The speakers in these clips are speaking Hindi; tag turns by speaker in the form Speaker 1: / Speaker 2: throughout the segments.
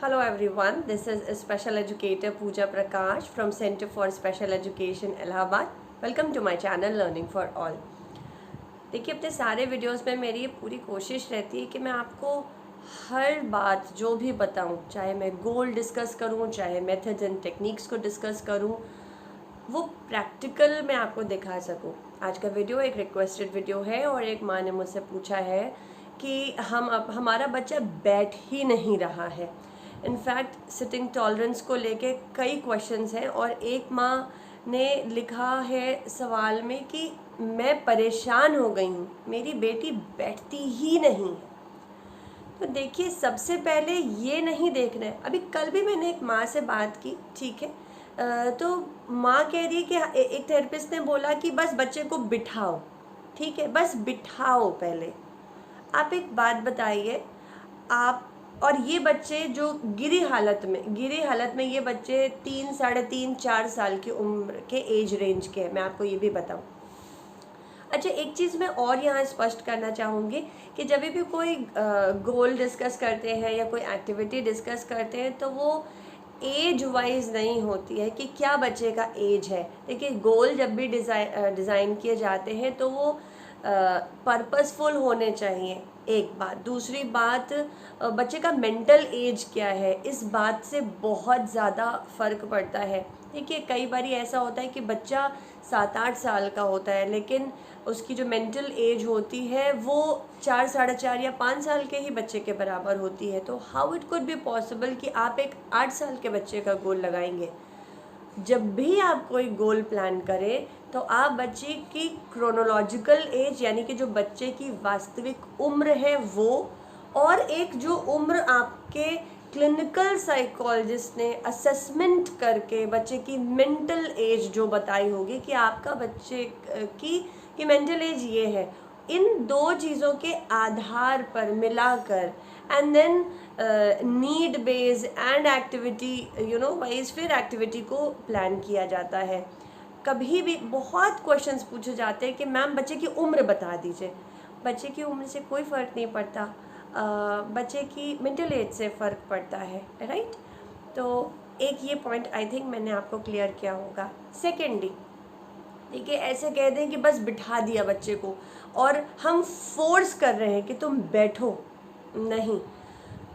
Speaker 1: Hello everyone, this is Special Educator Pooja Prakash from Center for Special Education Allahabad. Welcome to my channel Learning for All. देखिए अपने सारे वीडियोस में मेरी ये पूरी कोशिश रहती है कि मैं आपको हर बात जो भी बताऊं, चाहे मैं गोल डिस्कस करूं, चाहे मेथड्स एंड टेक्निक्स को डिस्कस करूं, वो प्रैक्टिकल मैं आपको दिखा सकूं। आज का वीडियो एक रिक्वेस्टेड वीडियो है और एक माँ ने मुझसे पूछा है कि हमारा बच्चा बैठ ही नहीं रहा है। इनफैक्ट सिटिंग टॉलरेंस को लेके कई क्वेश्चंस हैं और एक माँ ने लिखा है सवाल में कि मैं परेशान हो गई हूँ, मेरी बेटी बैठती ही नहीं है। तो देखिए सबसे पहले ये नहीं देखना है। अभी कल भी मैंने एक माँ से बात की, ठीक है, तो माँ कह रही है कि एक थेरेपिस्ट ने बोला कि बस बच्चे को बिठाओ, ठीक है, बस बिठाओ। पहले आप एक बात बताइए, आप और ये बच्चे जो गिरी हालत में ये बच्चे 3, 3.5, 4 साल की उम्र के एज रेंज के हैं, मैं आपको ये भी बताऊं। अच्छा, एक चीज़ मैं और यहाँ स्पष्ट करना चाहूँगी कि जब भी कोई गोल डिस्कस करते हैं या कोई एक्टिविटी डिस्कस करते हैं तो वो एज वाइज नहीं होती है कि क्या बच्चे का एज है। देखिए गोल जब भी डिज़ाइन किए जाते हैं तो वो पर्पसफुल होने चाहिए, एक बात। दूसरी बात, बच्चे का मेंटल एज क्या है, इस बात से बहुत ज़्यादा फ़र्क पड़ता है। देखिए कई बार ऐसा होता है कि बच्चा 7-8 साल का होता है लेकिन उसकी जो मेंटल एज होती है वो 4, 4.5 या 5 साल के ही बच्चे के बराबर होती है। तो how it could be possible कि आप एक 8 साल के बच्चे का गोल लगाएंगे। जब भी आप कोई गोल प्लान करें तो आप बच्चे की क्रोनोलॉजिकल एज यानी कि जो बच्चे की वास्तविक उम्र है वो, और एक जो उम्र आपके क्लिनिकल साइकोलॉजिस्ट ने असेसमेंट करके बच्चे की मेंटल एज जो बताई होगी कि आपका बच्चे की मेंटल एज ये है, इन दो चीज़ों के आधार पर मिलाकर and then need base and activity wise फिर एक्टिविटी को प्लान किया जाता है। कभी भी बहुत क्वेश्चंस पूछे जाते हैं कि मैम बच्चे की उम्र बता दीजिए। बच्चे की उम्र से कोई फ़र्क नहीं पड़ता, बच्चे की मेंटल एज से फ़र्क पड़ता है, राइट। तो एक ये पॉइंट आई थिंक मैंने आपको क्लियर किया होगा। सेकेंडली देखिए ऐसे कह दें कि बस बिठा दिया बच्चे को और हम फोर्स कर रहे हैं कि तुम बैठो, नहीं।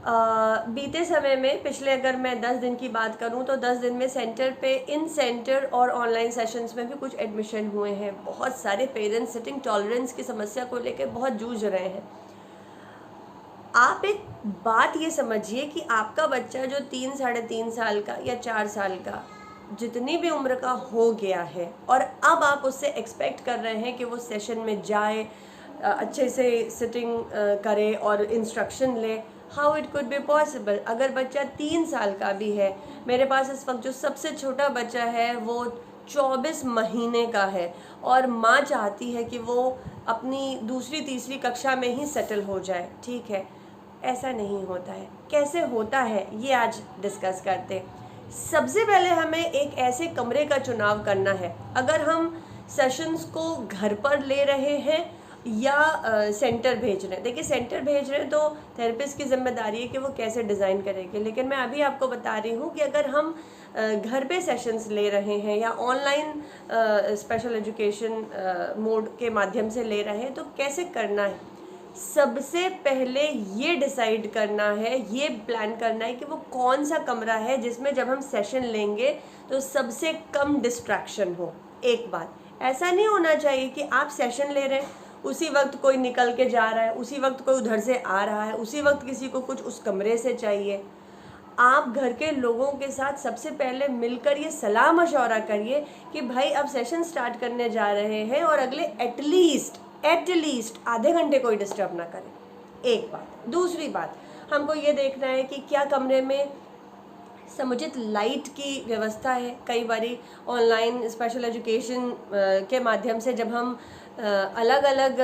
Speaker 1: बीते समय में पिछले अगर मैं 10 दिन की बात करूं तो 10 दिन में सेंटर पे, इन सेंटर और ऑनलाइन सेशंस में भी कुछ एडमिशन हुए हैं। बहुत सारे पेरेंट्स सिटिंग टॉलरेंस की समस्या को लेकर बहुत जूझ रहे हैं। आप एक बात ये समझिए कि आपका बच्चा जो 3, 3.5 साल का या 4 साल का जितनी भी उम्र का हो गया है और अब आप उससे एक्सपेक्ट कर रहे हैं कि वो सेशन में जाए, अच्छे से सिटिंग करे और इंस्ट्रक्शन ले। How it could be possible. अगर बच्चा 3 साल का भी है, मेरे पास इस वक्त जो सबसे छोटा बच्चा है वो 24 महीने का है और माँ चाहती है कि वो अपनी दूसरी तीसरी कक्षा में ही सेटल हो जाए, ठीक है। ऐसा नहीं होता है। कैसे होता है ये आज डिस्कस करते हैं। सबसे पहले हमें एक ऐसे कमरे का चुनाव करना है। अगर हम सेशंस को घर पर ले रहे हैं या सेंटर भेज रहे हैं, देखिए सेंटर भेज रहे हैं तो थेरेपिस्ट की जिम्मेदारी है कि वो कैसे डिज़ाइन करेंगे, लेकिन मैं अभी आपको बता रही हूँ कि अगर हम घर पे सेशंस ले रहे हैं या ऑनलाइन स्पेशल एजुकेशन मोड के माध्यम से ले रहे हैं तो कैसे करना है। सबसे पहले ये डिसाइड करना है, ये प्लान करना है कि वो कौन सा कमरा है जिसमें जब हम सेशन लेंगे तो सबसे कम डिस्ट्रैक्शन हो। एक बात, ऐसा नहीं होना चाहिए कि आप सेशन ले रहे हैं, उसी वक्त कोई निकल के जा रहा है, उसी वक्त कोई उधर से आ रहा है, उसी वक्त किसी को कुछ उस कमरे से चाहिए। आप घर के लोगों के साथ सबसे पहले मिलकर ये सलाह मशवरा करिए कि भाई अब सेशन स्टार्ट करने जा रहे हैं और अगले एटलीस्ट आधे घंटे कोई डिस्टर्ब ना करे। एक बात। दूसरी बात, हमको ये देखना है कि क्या कमरे में समुचित लाइट की व्यवस्था है। कई बारी ऑनलाइन स्पेशल एजुकेशन के माध्यम से जब हम अलग अलग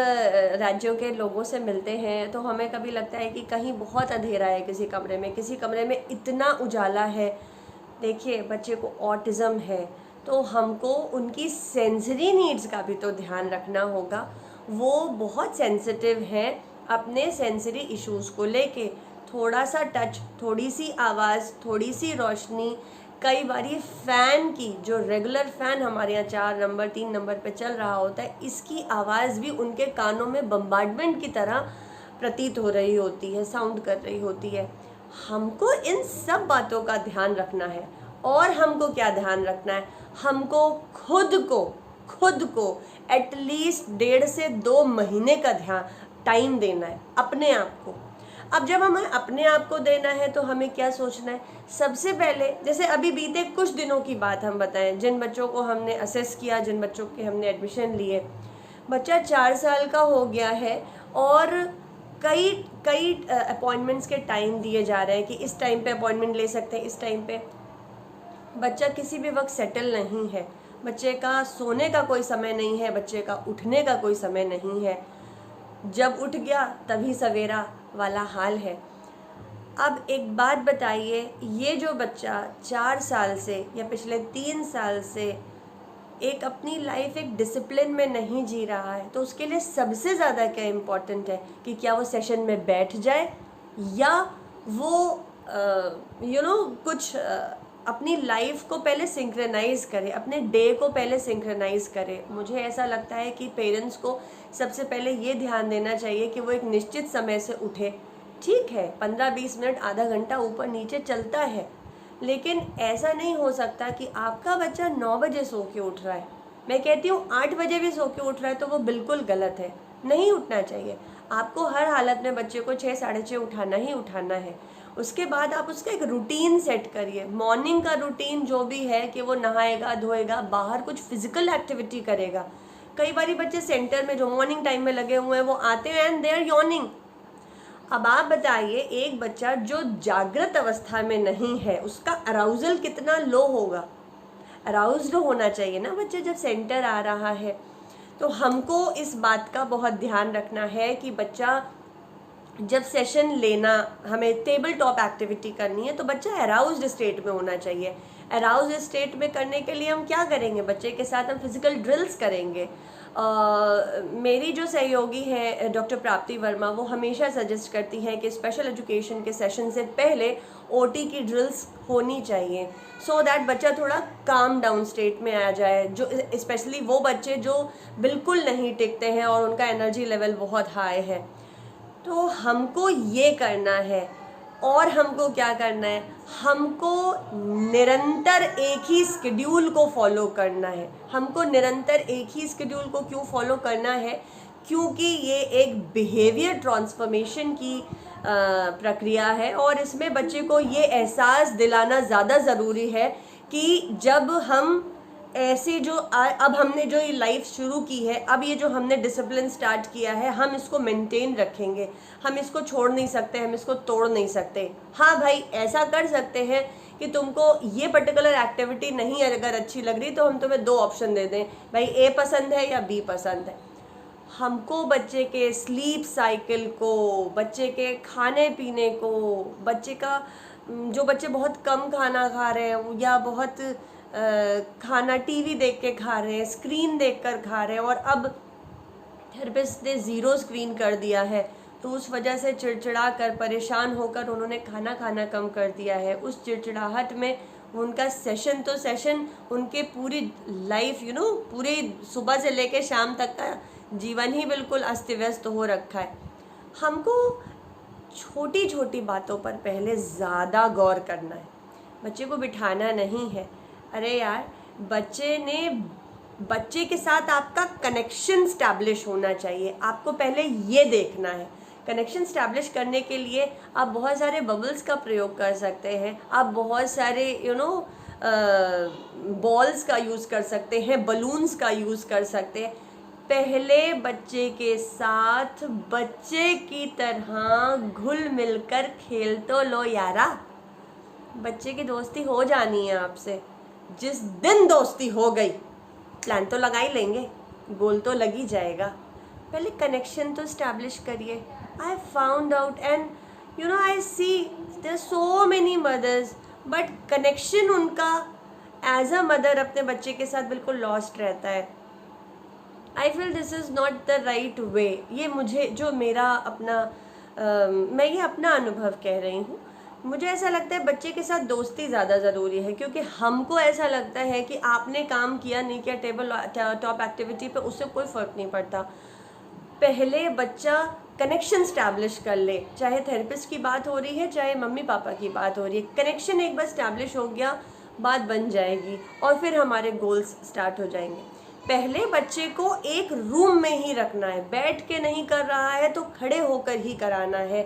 Speaker 1: राज्यों के लोगों से मिलते हैं तो हमें कभी लगता है कि कहीं बहुत अंधेरा है किसी कमरे में इतना उजाला है। देखिए बच्चे को ऑटिज़म है तो हमको उनकी सेंसरी नीड्स का भी तो ध्यान रखना होगा। वो बहुत सेंसिटिव हैं अपने सेंसरी इश्यूज़ को लेके, थोड़ा सा टच, थोड़ी सी आवाज़, थोड़ी सी रोशनी, कई बारी फ़ैन की, जो रेगुलर फ़ैन हमारे यहाँ 4 नंबर 3 नंबर पे चल रहा होता है, इसकी आवाज़ भी उनके कानों में बम्बार्डमेंट की तरह प्रतीत हो रही होती है, साउंड कर रही होती है। हमको इन सब बातों का ध्यान रखना है। और हमको क्या ध्यान रखना है? हमको खुद को एटलीस्ट 1.5 से 2 महीने का टाइम देना है अपने आप को। अब जब हमें अपने आप को देना है तो हमें क्या सोचना है? सबसे पहले, जैसे अभी बीते कुछ दिनों की बात हम बताएं, जिन बच्चों को हमने असेस किया, जिन बच्चों के हमने एडमिशन लिए, बच्चा 4 साल का हो गया है और कई अपॉइंटमेंट्स के टाइम दिए जा रहे हैं कि इस टाइम पे अपॉइंटमेंट ले सकते हैं, इस टाइम पे। बच्चा किसी भी वक्त सेटल नहीं है, बच्चे का सोने का कोई समय नहीं है, बच्चे का उठने का कोई समय नहीं है, जब उठ गया तभी सवेरा वाला हाल है। अब एक बात बताइए, ये जो बच्चा 4 साल से या पिछले 3 साल से एक अपनी लाइफ एक डिसिप्लिन में नहीं जी रहा है, तो उसके लिए सबसे ज़्यादा क्या इम्पोर्टेंट है कि क्या वो सेशन में बैठ जाए या वो कुछ अपनी लाइफ को पहले सिंक्रोनाइज़ करे, अपने डे को पहले सिंक्रोनाइज़ करे। मुझे ऐसा लगता है कि पेरेंट्स को सबसे पहले ये ध्यान देना चाहिए कि वो एक निश्चित समय से उठे। ठीक है, 15-20 मिनट, आधा घंटा ऊपर नीचे चलता है, लेकिन ऐसा नहीं हो सकता कि आपका बच्चा 9 बजे सो के उठ रहा है, मैं कहती हूँ 8 बजे भी सो के उठ रहा है, तो वो बिल्कुल गलत है। नहीं उठना चाहिए। आपको हर हालत में बच्चे को 6 साढ़े 6 उठाना ही उठाना है। उसके बाद आप उसका एक रूटीन सेट करिए, मॉर्निंग का रूटीन जो भी है कि वो नहाएगा धोएगा, बाहर कुछ फिजिकल एक्टिविटी करेगा। कई बारी बच्चे सेंटर में जो मॉर्निंग टाइम में लगे हुए हैं वो आते हैं एंड दे आर यॉर्निंग। अब आप बताइए, एक बच्चा जो जागृत अवस्था में नहीं है उसका अराउजल कितना लो होगा? अराउज्ड होना चाहिए ना बच्चा जब सेंटर आ रहा है। तो हमको इस बात का बहुत ध्यान रखना है कि बच्चा जब सेशन लेना, हमें टेबल टॉप एक्टिविटी करनी है, तो बच्चा अराउज्ड स्टेट में होना चाहिए। अराउज्ड स्टेट में करने के लिए हम क्या करेंगे? बच्चे के साथ हम फिजिकल ड्रिल्स करेंगे। मेरी जो सहयोगी है डॉक्टर प्राप्ति वर्मा, वो हमेशा सजेस्ट करती हैं कि स्पेशल एजुकेशन के सेशन से पहले ओटी की ड्रिल्स होनी चाहिए, सो दैट बच्चा थोड़ा काम डाउन स्टेट में आ जाए। जो स्पेशली वो बच्चे जो बिल्कुल नहीं टिकते हैं और उनका एनर्जी लेवल बहुत हाई है, तो हमको ये करना है। और हमको क्या करना है? हमको निरंतर एक ही स्केड्यूल को फॉलो करना है। हमको निरंतर एक ही स्केड्यूल को क्यों फॉलो करना है? क्योंकि ये एक बिहेवियर ट्रांसफॉर्मेशन की प्रक्रिया है और इसमें बच्चे को ये एहसास दिलाना ज़्यादा ज़रूरी है कि जब हम ऐसे जो अब हमने जो ये लाइफ शुरू की है, अब ये जो हमने डिसिप्लिन स्टार्ट किया है, हम इसको मेंटेन रखेंगे, हम इसको छोड़ नहीं सकते, हम इसको तोड़ नहीं सकते। हाँ भाई, ऐसा कर सकते हैं कि तुमको ये पर्टिकुलर एक्टिविटी नहीं अगर अच्छी लग रही तो हम तुम्हें 2 ऑप्शन दे दें, भाई ए पसंद है या बी पसंद है। हमको बच्चे के स्लीप साइकिल को, बच्चे के खाने पीने को, बच्चे का जो बच्चे बहुत कम खाना खा रहे हैं या बहुत खाना टीवी देख के खा रहे हैं, स्क्रीन देखकर खा रहे हैं, और अब थेरेपिस्ट ने 0 स्क्रीन कर दिया है, तो उस वजह से चिड़चिड़ा कर, परेशान होकर उन्होंने खाना खाना कम कर दिया है। उस चिड़चिड़ाहट में उनका सेशन तो सेशन, उनके पूरी लाइफ पूरे सुबह से लेकर शाम तक का जीवन ही बिल्कुल अस्त व्यस्त हो रखा है। हमको छोटी छोटी बातों पर पहले ज़्यादा गौर करना है। बच्चे को बिठाना नहीं है। अरे यार, बच्चे के साथ आपका कनेक्शन स्टैब्लिश होना चाहिए। आपको पहले ये देखना है। कनेक्शन स्टैब्लिश करने के लिए आप बहुत सारे बबल्स का प्रयोग कर सकते हैं, आप बहुत सारे बॉल्स का यूज़ कर सकते हैं, बलून्स का यूज़ कर सकते हैं। पहले बच्चे के साथ बच्चे की तरह घुल मिलकर खेल तो लो यारा। बच्चे की दोस्ती हो जानी है आपसे। जिस दिन दोस्ती हो गई, प्लान तो लगा ही लेंगे, गोल तो लग ही जाएगा। पहले कनेक्शन तो स्टैब्लिश करिए। I found out and I see there so many mothers, but connection उनका एज अ मदर अपने बच्चे के साथ बिल्कुल लॉस्ट रहता है। I feel this is not the right way. ये मुझे जो मेरा अपना मैं ये अपना अनुभव कह रही हूँ। मुझे ऐसा लगता है बच्चे के साथ दोस्ती ज़्यादा ज़रूरी है, क्योंकि हमको ऐसा लगता है कि आपने काम किया नहीं किया टेबल टॉप एक्टिविटी पे, उससे कोई फ़र्क नहीं पड़ता। पहले बच्चा कनेक्शन स्टैब्लिश कर ले, चाहे थेरेपिस्ट की बात हो रही है चाहे मम्मी पापा की बात हो रही है, कनेक्शन एक बार स्टैब्लिश हो गया बात बन जाएगी और फिर हमारे गोल्स स्टार्ट हो जाएंगे। पहले बच्चे को एक रूम में ही रखना है, बैठ के नहीं कर रहा है तो खड़े होकर ही कराना है।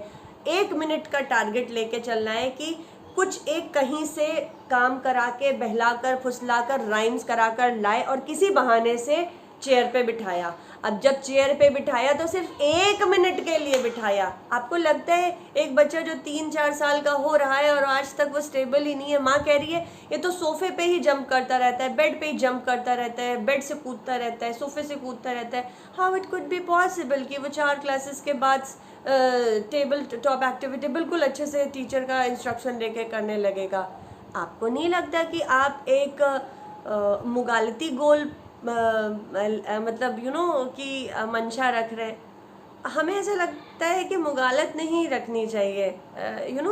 Speaker 1: 1 मिनट का टारगेट लेके चलना है कि कुछ एक कहीं से काम करा के बहलाकर फुसलाकर राइम्स कराकर लाए और किसी बहाने से चेयर पे बिठाया। अब जब चेयर पे बिठाया तो सिर्फ 1 मिनट के लिए बिठाया। आपको लगता है एक बच्चा जो 3-4 साल का हो रहा है और आज तक वो स्टेबल ही नहीं है, माँ कह रही है ये तो सोफे पे ही जंप करता रहता है, बेड पे ही जंप करता रहता है, बेड से कूदता रहता है, सोफे से कूदता रहता है। How it could be possible कि वो 4 क्लासेस के बाद टेबल टॉप एक्टिविटी बिल्कुल अच्छे से टीचर का इंस्ट्रक्शन लेके करने लगेगा? आपको नहीं लगता कि आप एक मुगालती गोल मतलब कि मंशा रख रहे? हमें ऐसा लगता है कि मुगालत नहीं रखनी चाहिए।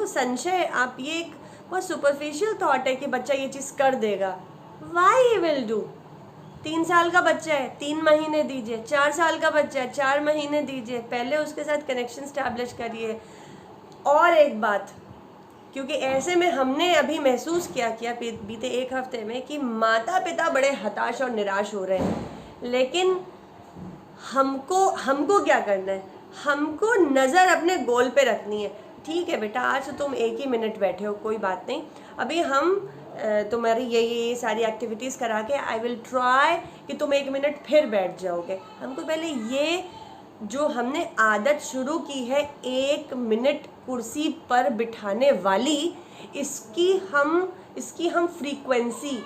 Speaker 1: संशय, आप ये एक बहुत सुपरफिशियल थॉट है कि बच्चा ये चीज़ कर देगा। Why he will do? 3 साल का बच्चा है 3 महीने दीजिए, 4 साल का बच्चा है 4 महीने दीजिए, पहले उसके साथ कनेक्शन स्टैब्लिश करिए। और एक बात, क्योंकि ऐसे में हमने अभी महसूस किया बीते 1 हफ्ते में कि माता पिता बड़े हताश और निराश हो रहे हैं, लेकिन हमको क्या करना है? हमको नज़र अपने गोल पे रखनी है। ठीक है बेटा, आज तो तुम 1 ही मिनट बैठे हो, कोई बात नहीं, अभी हम तुम्हारी ये सारी एक्टिविटीज़ करा के आई विल ट्राई कि तुम 1 मिनट फिर बैठ जाओगे। हमको पहले ये जो हमने आदत शुरू की है 1 मिनट कुर्सी पर बिठाने वाली, इसकी हम फ्रीक्वेंसी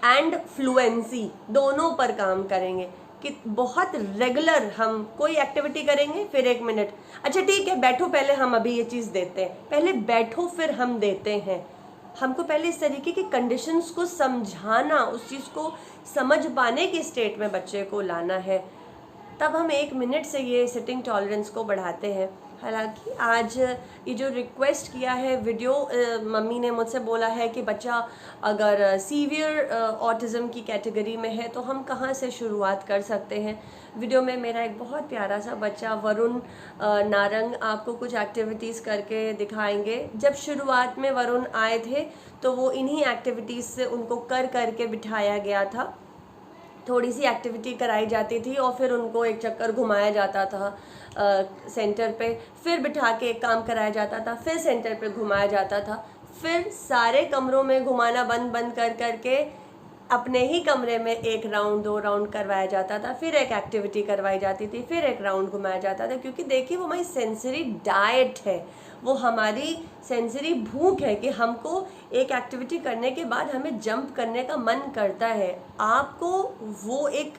Speaker 1: एंड फ्लुएंसी दोनों पर काम करेंगे कि बहुत रेगुलर हम कोई एक्टिविटी करेंगे फिर 1 मिनट। अच्छा ठीक है, बैठो, पहले हम अभी ये चीज़ देते हैं, पहले बैठो फिर हम देते हैं। हमको पहले इस तरीके की कंडीशंस को समझाना, उस चीज़ को समझ पाने की स्टेट में बच्चे को लाना है, तब हम 1 मिनट से ये सिटिंग टॉलरेंस को बढ़ाते हैं। हालांकि आज ये जो रिक्वेस्ट किया है वीडियो, मम्मी ने मुझसे बोला है कि बच्चा अगर सीवियर ऑटिज़म की कैटेगरी में है तो हम कहाँ से शुरुआत कर सकते हैं। वीडियो में मेरा एक बहुत प्यारा सा बच्चा वरुण नारंग आपको कुछ एक्टिविटीज़ करके दिखाएंगे। जब शुरुआत में वरुण आए थे तो वो इन्हीं एक्टिविटीज़ से उनको करके बिठाया गया था। थोड़ी सी एक्टिविटी कराई जाती थी और फिर उनको एक चक्कर घुमाया जाता था सेंटर पे, फिर बिठा के एक काम कराया जाता था, फिर सेंटर पे घुमाया जाता था, फिर सारे कमरों में घुमाना बंद करके अपने ही कमरे में 1 राउंड 2 राउंड करवाया जाता था, फिर एक एक्टिविटी करवाई जाती थी, फिर 1 राउंड घुमाया जाता था। क्योंकि देखिए वो हमारी सेंसरी डाइट है, वो हमारी सेंसरी भूख है कि हमको एक एक्टिविटी करने के बाद हमें जंप करने का मन करता है। आपको वो एक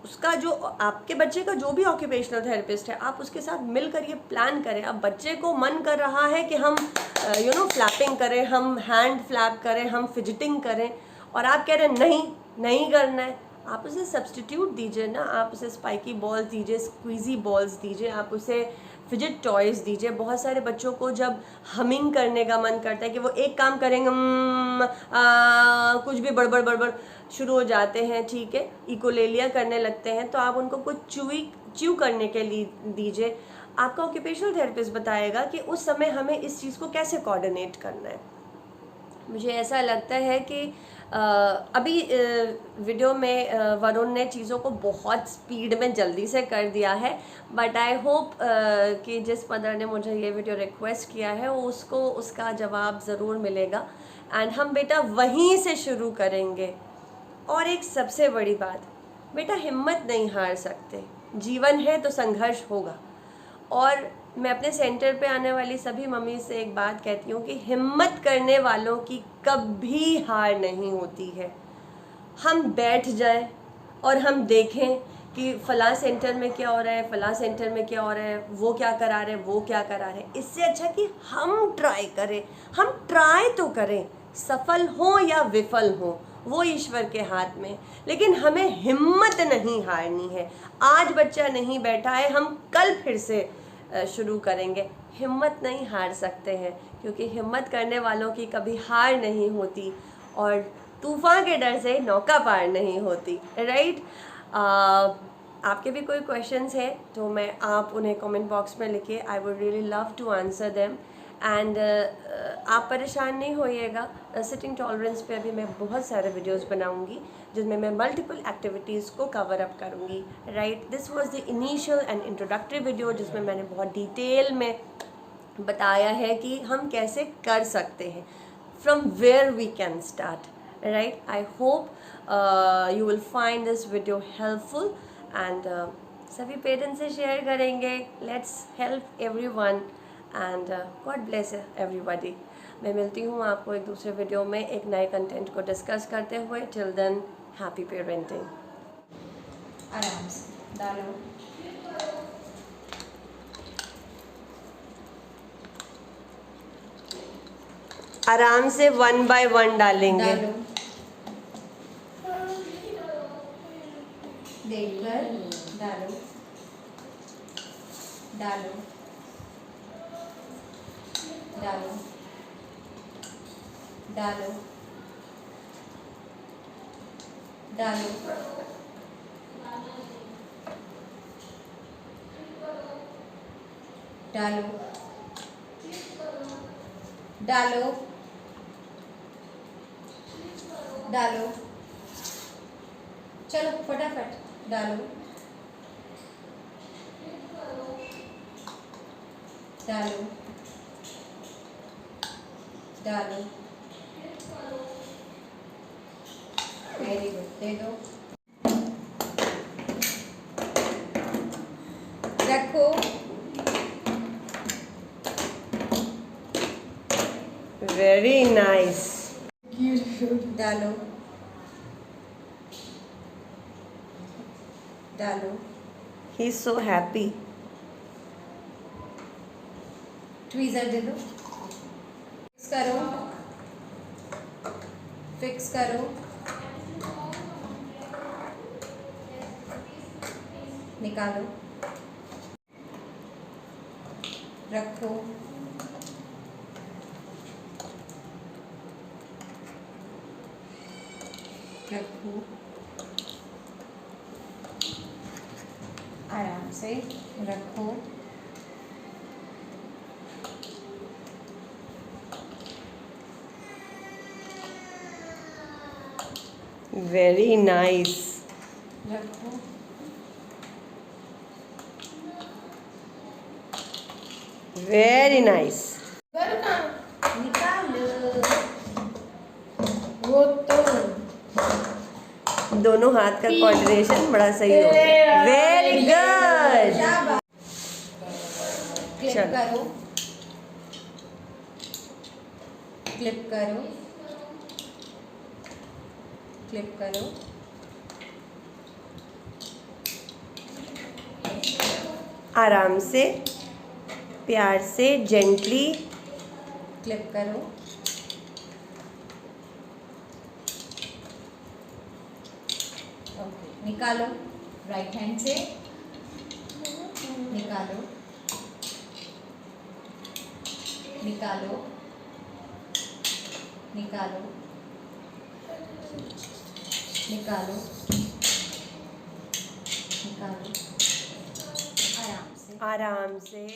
Speaker 1: उसका जो आपके बच्चे का जो भी ऑक्यूपेशनल थेरेपिस्ट है, आप उसके साथ मिलकर ये प्लान करें। अब बच्चे को मन कर रहा है कि हम फ्लैपिंग करें, हम हैंड फ्लैप करें, हम फिजिटिंग करें, और आप कह रहे हैं नहीं करना है, आप उसे सब्स्टिट्यूट दीजिए ना। आप उसे स्पाइकी बॉल्स दीजिए, स्क्वीजी बॉल्स दीजिए, आप उसे फिजिट टॉयज़ दीजिए। बहुत सारे बच्चों को जब हमिंग करने का मन करता है कि वो एक काम करेंगे कुछ भी बड़बड़ शुरू हो जाते हैं, ठीक है, इकोलेलिया करने लगते हैं, तो आप उनको कुछ च्यू करने के लिए दीजिए। आपका ऑक्यूपेशनल थेरेपिस्ट बताएगा कि उस समय हमें इस चीज़ को कैसे कोऑर्डिनेट करना है। मुझे ऐसा लगता है कि अभी वीडियो में वरुण ने चीज़ों को बहुत स्पीड में जल्दी से कर दिया है, बट आई होप कि जिस मदर ने मुझे ये वीडियो रिक्वेस्ट किया है वो उसको उसका जवाब ज़रूर मिलेगा, एंड हम बेटा वहीं से शुरू करेंगे। और एक सबसे बड़ी बात, बेटा हिम्मत नहीं हार सकते, जीवन है तो संघर्ष होगा। और मैं अपने सेंटर पे आने वाली सभी मम्मी से एक बात कहती हूँ कि हिम्मत करने वालों की कभी हार नहीं होती है। हम बैठ जाएं और हम देखें कि फ़लाँ सेंटर में क्या हो रहा है, फ़लाँ सेंटर में क्या हो रहा है, वो क्या करा रहे हैं, वो क्या करा रहे हैं। इससे अच्छा कि हम ट्राई करें, हम ट्राई तो करें, सफल हो या विफल हो वो ईश्वर के हाथ में, लेकिन हमें हिम्मत नहीं हारनी है। आज बच्चा नहीं बैठा है, हम कल फिर से शुरू करेंगे। हिम्मत नहीं हार सकते हैं, क्योंकि हिम्मत करने वालों की कभी हार नहीं होती और तूफ़ान के डर से नौका पार नहीं होती, राइट। आपके भी कोई क्वेश्चंस हैं तो आप उन्हें कमेंट बॉक्स में लिखिए। I would really love to answer them. And आप परेशान नहीं होइएगा, सिटिंग टॉलरेंस पे अभी मैं बहुत सारे वीडियोस बनाऊंगी जिसमें मैं मल्टीपल एक्टिविटीज़ को कवर अप करूंगी, right. This was the initial and introductory video जिसमें मैंने बहुत डिटेल में बताया है कि हम कैसे कर सकते हैं, from where we can start, right. I hope you will find this video helpful and सभी पेरेंट्स से शेयर करेंगे। Let's help everyone and god bless everybody. मैं मिलती हूँ आपको एक दूसरे वीडियो में एक नए कंटेंट को डिस्कस करते हुए। Till then, happy parenting.
Speaker 2: आराम से डालो,
Speaker 1: आराम से 1 बाय 1 डालेंगे।
Speaker 2: डालो, देखकर डालो, डालो, डालो, डालो, डालो, डालो, डालो, डालो, चलो फटाफट डालो, डालो, डालो, वेरी गुड, दे दो, रखो,
Speaker 1: वेरी नाइस।
Speaker 2: डालो, डालो,
Speaker 1: he is so happy.
Speaker 2: Tweezer दे दो, फिक्स करो, फिक्स करो, निकालो, रखो, रखो, आराम से रखो,
Speaker 1: वेरी नाइस।
Speaker 2: रखो,
Speaker 1: वेरी नाइस।
Speaker 2: निकालो, वो तो
Speaker 1: दोनों हाथ का कोऑर्डिनेशन बड़ा सही हो गया। Very good.
Speaker 2: क्लिप
Speaker 1: चलो।
Speaker 2: करो, क्लिप करो, क्लिप करो,
Speaker 1: आराम से, प्यार से, जेंटली।
Speaker 2: क्लिप करो, ओके, निकालो, राइट हैंड से निकालो, निकालो, निकालो, निकालो, निकालो, आराम से,
Speaker 1: आराम से।